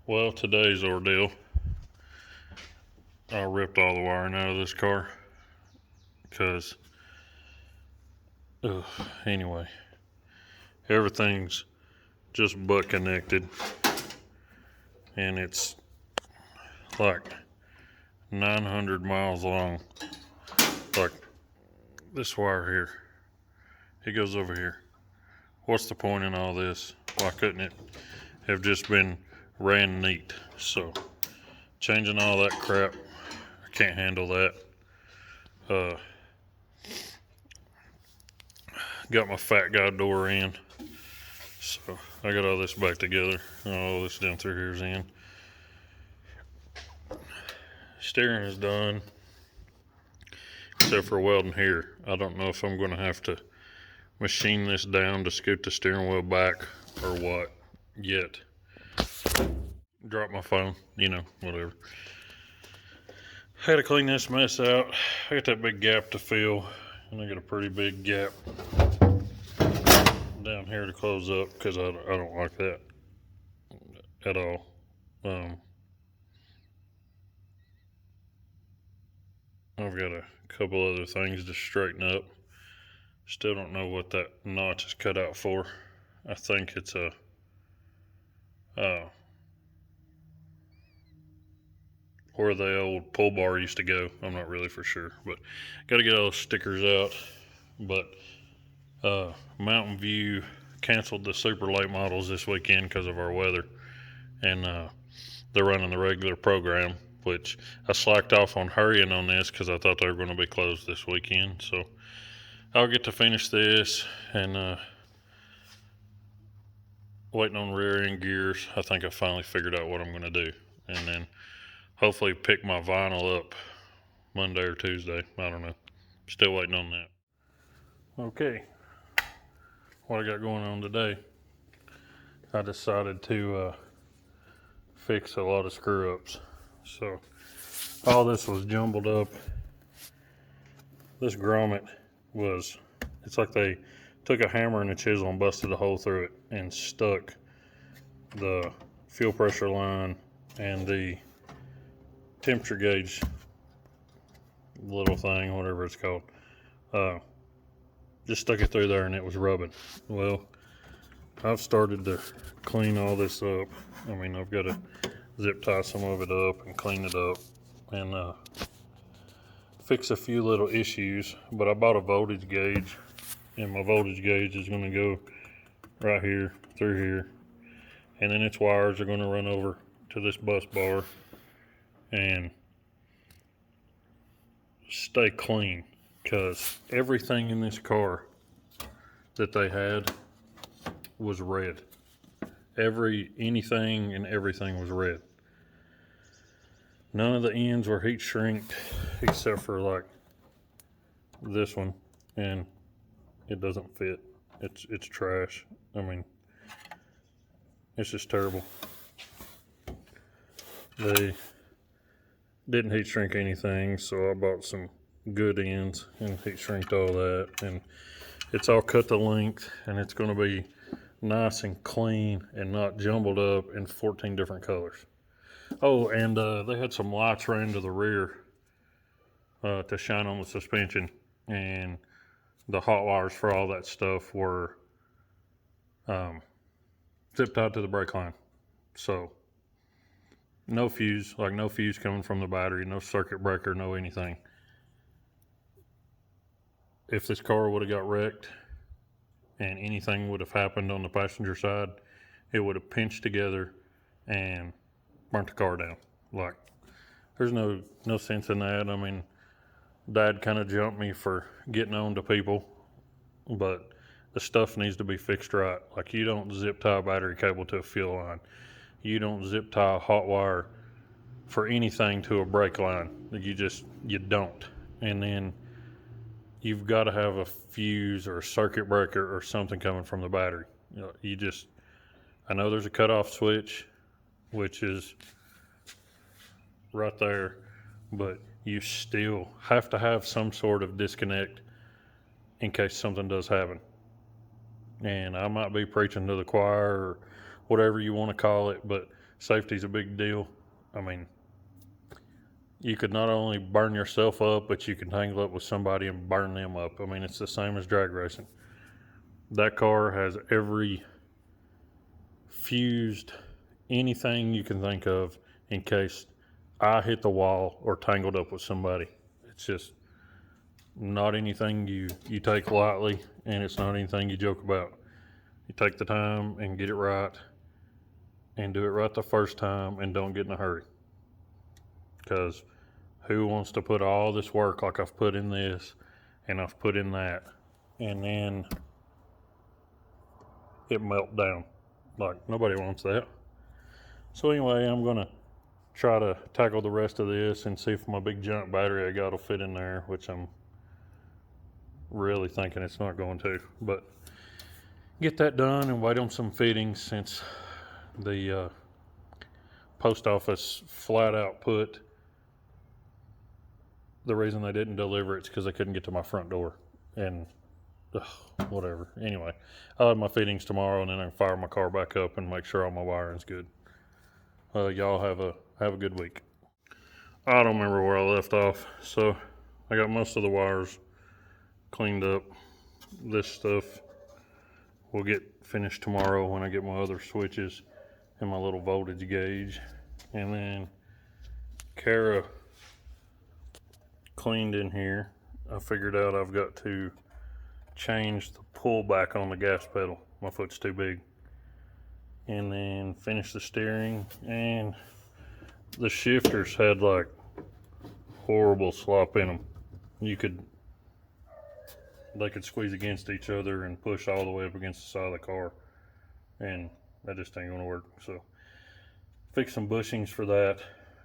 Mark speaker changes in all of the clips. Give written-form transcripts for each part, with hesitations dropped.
Speaker 1: Well, today's ordeal, I ripped all the wiring out of this car because, anyway, everything's just butt connected and it's like 900 miles long. Like this wire here, it goes over here. What's the point in all this? Why couldn't it have just been ran neat? So, changing all that crap, I can't handle that. Got my fat guy door in, so I got all this back together. All this down through here is in. Steering is done, except for welding here. I don't know if I'm going to have to machine this down to scoot the steering wheel back or what yet. Drop my phone, whatever. I gotta clean this mess out. I got that big gap to fill, and I got a pretty big gap down here to close up because I don't like that at all. I've got a couple other things to straighten up. Still don't know what that notch is cut out for. I think it's a where the old pull bar used to go. I'm not really for sure, but got to get all those stickers out. But Mountain View canceled the super late models this weekend because of our weather, and they're running the regular program, which I slacked off on hurrying on this because I thought they were going to be closed this weekend. So I'll get to finish this and waiting on rear end gears. I think I finally figured out what I'm going to do, and then hopefully pick my vinyl up Monday or Tuesday. I don't know. Still waiting on that. Okay, what I got going on today, I decided to fix a lot of screw ups. So all this was jumbled up. This grommet it's like they took a hammer and a chisel and busted a hole through it and stuck the fuel pressure line and the temperature gauge little thing, whatever it's called, just stuck it through there and it was rubbing. Well, I've started to clean all this up. I mean, I've got to zip tie some of it up and clean it up and fix a few little issues. But I bought a voltage gauge, and my voltage gauge is going to go right here through here, and then its wires are going to run over to this bus bar and stay clean, because everything in this car that they had was red. Anything and everything was red. None of the ends were heat shrinked except for like this one, and it doesn't fit. It's trash. I mean, it's just terrible. They didn't heat shrink anything, so I bought some good ends and heat shrinked all that, and it's all cut to length, and it's going to be nice and clean and not jumbled up in 14 different colors. Oh, and they had some lights ran to the rear to shine on the suspension, and the hot wires for all that stuff were zip tied to the brake line. So no fuse coming from the battery, no circuit breaker, no anything. If this car would have got wrecked and anything would have happened on the passenger side, it would have pinched together and burnt the car down. Like, there's no sense in that. I mean, Dad kind of jumped me for getting on to people, but the stuff needs to be fixed right. Like, you don't zip tie a battery cable to a fuel line. You don't zip tie a hot wire for anything to a brake line. You don't. And then you've got to have a fuse or a circuit breaker or something coming from the battery. I know there's a cutoff switch, which is right there, but you still have to have some sort of disconnect in case something does happen. And I might be preaching to the choir or whatever you want to call it, but Safety's a big deal. I mean, you could not only burn yourself up, but you can tangle up with somebody and burn them up. I mean, it's the same as drag racing. That car has every fused anything you can think of in case I hit the wall or tangled up with somebody. It's just not anything you take lightly, and it's not anything you joke about. You take the time and get it right, and do it right the first time, and don't get in a hurry. Because who wants to put all this work like I've put in this and I've put in that, and then it melt down? Like, nobody wants that. So anyway, I'm gonna try to tackle the rest of this and see if my big giant battery I got will fit in there, which I'm really thinking it's not going to. But get that done and wait on some fittings, since the post office flat out put the reason they didn't deliver it's because they couldn't get to my front door. And whatever. Anyway, I'll have my fittings tomorrow, and then I can fire my car back up and make sure all my wiring's good. Y'all have a good week. I don't remember where I left off, so I got most of the wires cleaned up. This stuff will get finished tomorrow when I get my other switches and my little voltage gauge. And then Kara cleaned in here. I figured out I've got to change the pull back on the gas pedal. My foot's too big. And then finish the steering, and the shifters had like horrible slop in them. They could squeeze against each other and push all the way up against the side of the car, and that just ain't gonna work. So fix some bushings for that,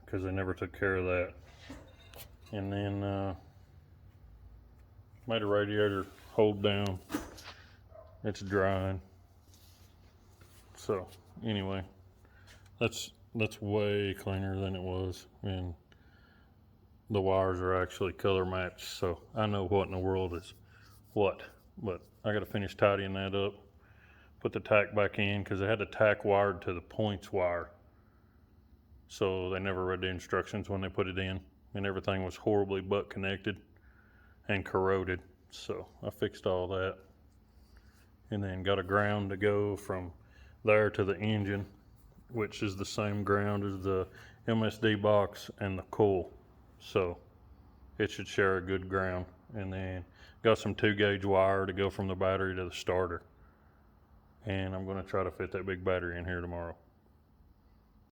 Speaker 1: because they never took care of that. And then made a radiator hold down. It's drying. So anyway, that's way cleaner than it was, and the wires are actually color matched, so I know what in the world is what. But I got to finish tidying that up, put the tack back in, because they had the tack wired to the points wire, so they never read the instructions when they put it in, and everything was horribly butt connected and corroded. So I fixed all that, and then got a ground to go from there to the engine, which is the same ground as the MSD box and the coil, so it should share a good ground. And then got some 2-gauge wire to go from the battery to the starter, and I'm going to try to fit that big battery in here tomorrow.